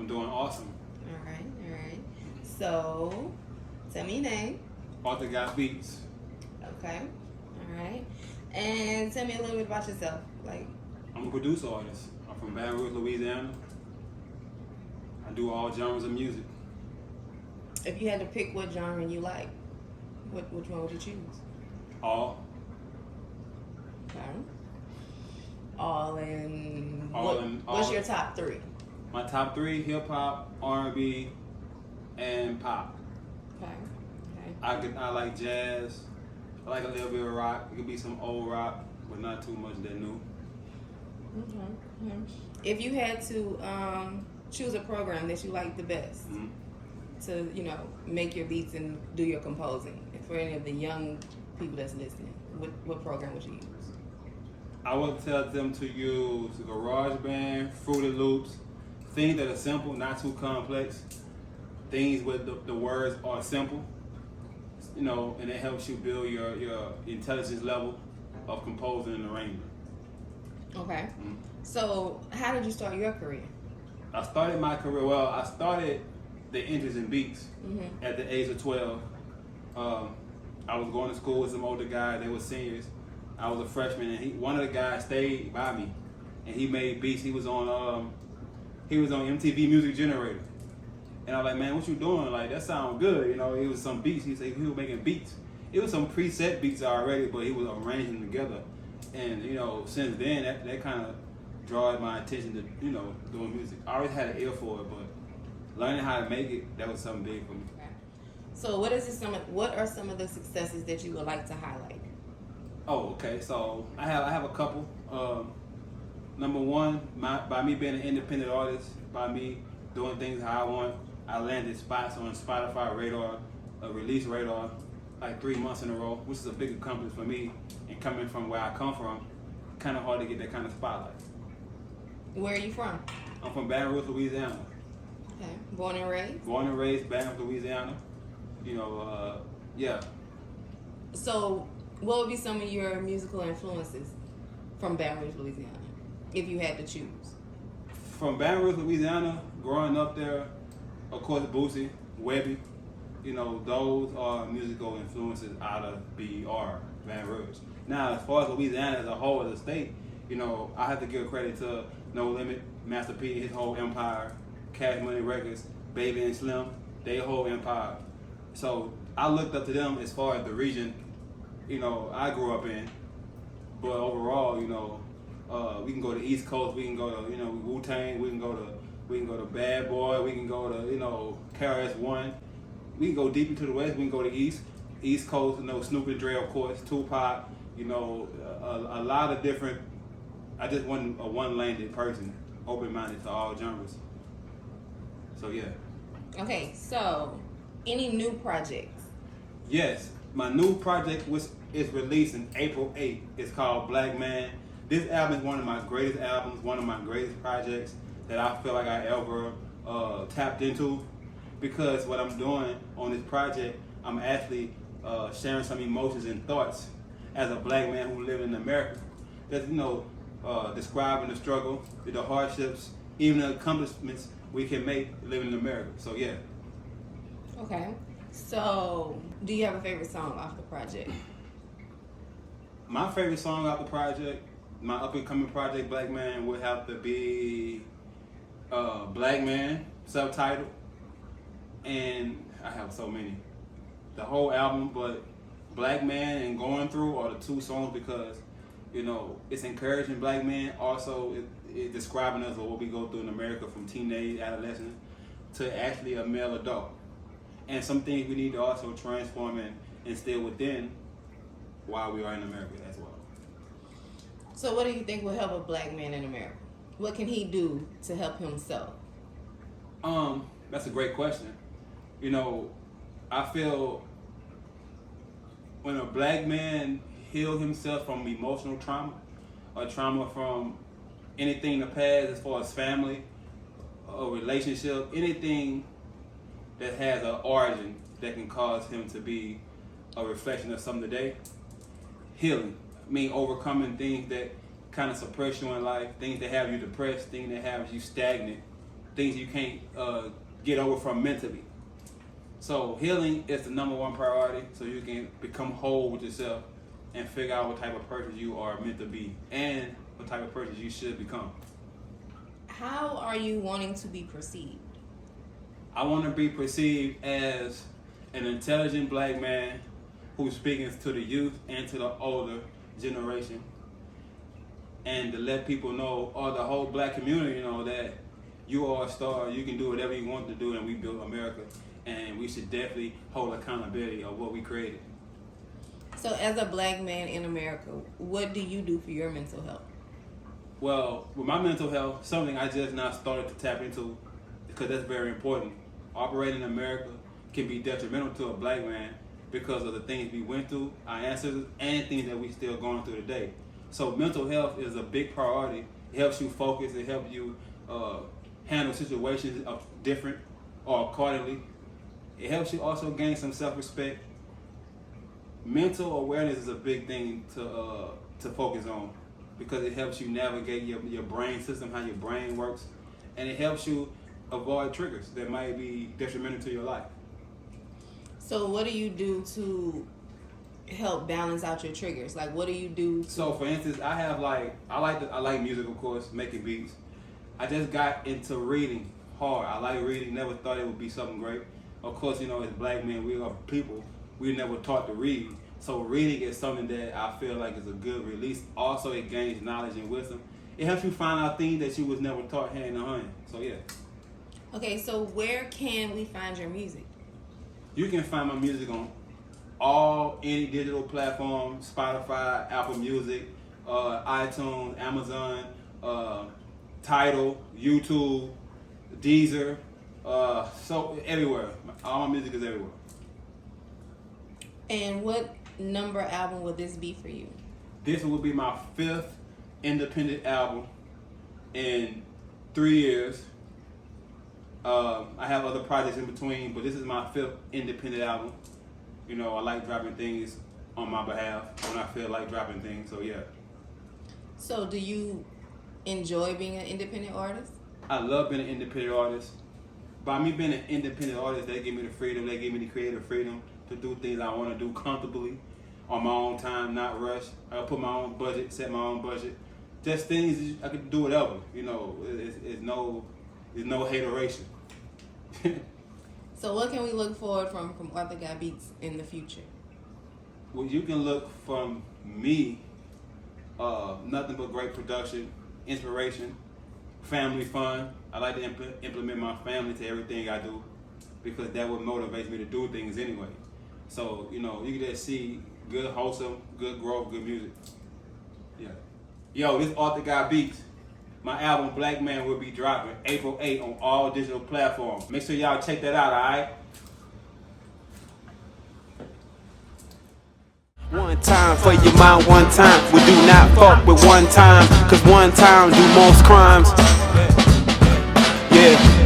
doing awesome. All right, all right. So, tell me your name. ArthurGOTBeats. Okay, all right. And tell me a little bit about yourself. Like, I'm a producer artist. I'm from Baton Rouge, Louisiana. I do all genres of music. if you had to pick what genre you like, which one would you choose? All. Okay. All in. all What's your top three? My top three: hip hop, R&B, and pop. Okay. Okay. I like jazz. I like a little bit of rock. It could be some old rock, but not too much that new. Okay. If you had to choose a program that you like the best to, make your beats and do your composing, for any of the young people that's listening, what program would you use? I would tell them to use GarageBand, Fruity Loops, things that are simple, not too complex, things where the words are simple, and it helps you build your intelligence level of composing and arranging. Okay. So how did you start your career? I started my career, I started the interest in beats at the age of 12. I was going to school with some older guys, they were seniors. I was a freshman, and one of the guys stayed by me, and he made beats. He was on MTV Music Generator, and I was like, man, what you doing? Like, that sounds good, It was some beats. He said he was making beats. It was some preset beats already, but he was arranging them together. And since then, that kind of drawed my attention to doing music. I always had an ear for it, but learning how to make it, that was something big for me. Okay. So what are some of the successes that you would like to highlight? Oh, okay. So I have a couple. Number one, by me being an independent artist, by me doing things how I want, I landed spots on Spotify radar, release radar, like 3 months in a row, which is a big accomplishment for me. And coming from where I come from, kind of hard to get that kind of spotlight. Where are you from? I'm from Baton Rouge, Louisiana. Okay. Born and raised? Born and raised, Baton Rouge, Louisiana. Yeah. So, what would be some of your musical influences from Baton Rouge, Louisiana, if you had to choose? From Baton Rouge, Louisiana, growing up there, of course, Boosie, Webby, those are musical influences out of BR, Baton Rouge. Now, as far as Louisiana as a whole, as a state, I have to give credit to No Limit, Master P, his whole empire, Cash Money Records, Baby and Slim, their whole empire. So I looked up to them as far as the region, I grew up in. But overall, we can go to East Coast, we can go to, Wu-Tang, we can go to Bad Boy, we can go to, KRS-One. We can go deep into the West, we can go to East Coast, Snoop and Dre, of course, Tupac, a lot of different. I just wasn't a one-landed person, open-minded to all genres. So yeah. Okay, so any new projects? Yes, my new project is releasing April 8th. It's called Black Man. This album is one of my greatest albums, one of my greatest projects that I feel like I ever tapped into, because what I'm doing on this project, I'm actually sharing some emotions and thoughts as a black man who lives in America. That's, describing the struggle, the hardships, even the accomplishments we can make living in America. So yeah. Okay. So, do you have a favorite song off the project? My favorite song off the project, my up-and-coming project, Black Man, would have to be Black Man, subtitle. And I have so many. The whole album, but Black Man and Going Through are the two songs because, it's encouraging black men. Also, it describing us what we go through in America from teenage, adolescent, to actually a male adult. And some things we need to also transform and instill within while we are in America as well. So what do you think will help a black man in America? What can he do to help himself? That's a great question. I feel when a black man heals himself from emotional trauma or trauma from anything in the past as far as family, a relationship, anything that has an origin that can cause him to be a reflection of something today, healing. Overcoming things that kind of suppress you in life, things that have you depressed, things that have you stagnant, things you can't get over from mentally. So healing is the #1 priority, so you can become whole with yourself and figure out what type of person you are meant to be and what type of person you should become. How are you wanting to be perceived? I want to be perceived as an intelligent black man who's speaking to the youth and to the older generation, and to let people know, or the whole black community know, that you are a star, you can do whatever you want to do, and we built America, and we should definitely hold accountability of what we created. So as a black man in America, what do you do for your mental health? Well, with my mental health, something I just now started to tap into, because that's very important. Operating in America can be detrimental to a black man because of the things we went through, our ancestors, and things that we still going through today. So mental health is a big priority. It helps you focus. It helps you handle situations of different or accordingly. It helps you also gain some self-respect. Mental awareness is a big thing to focus on, because it helps you navigate your brain system, how your brain works, and it helps you avoid triggers that might be detrimental to your life. So what do you do to help balance out your triggers? Like, what do you do to... So for instance, I like music, of course, making beats. I just got into reading hard. I like reading, never thought it would be something great. Of course, as black men, we are people, we never taught to read. So reading is something that I feel like is a good release. Also, it gains knowledge and wisdom. It helps you find out things that you was never taught hand in hand. So yeah. Okay, so where can we find your music? You can find my music on any digital platform: Spotify, Apple Music, iTunes, Amazon, Tidal, YouTube, Deezer, so everywhere. All my music is everywhere. And what number album would this be for you? This will be my 5th independent album in 3 years. I have other projects in between, but this is my 5th independent album. I like dropping things on my behalf when I feel like dropping things, so yeah. So do you enjoy being an independent artist? I love being an independent artist. By me being an independent artist, they give me the freedom, they give me the creative freedom to do things I want to do comfortably, on my own time, not rush. I put my own budget, set my own budget. Just things I could do whatever. It's no hateration. So what can we look forward from ArthurGOTBeats in the future? Well, you can look from me, nothing but great production, inspiration, family fun. I like to implement my family to everything I do, because that what motivates me to do things anyway. So, you can just see good, wholesome, good growth, good music. Yeah. Yo, this ArthurGOTBeats. My album Black Man will be dropping April 8th on all digital platforms. Make sure y'all check that out, alright? One time for your mind, one time. We do not fuck with one time, cause one time do most crimes. Yeah.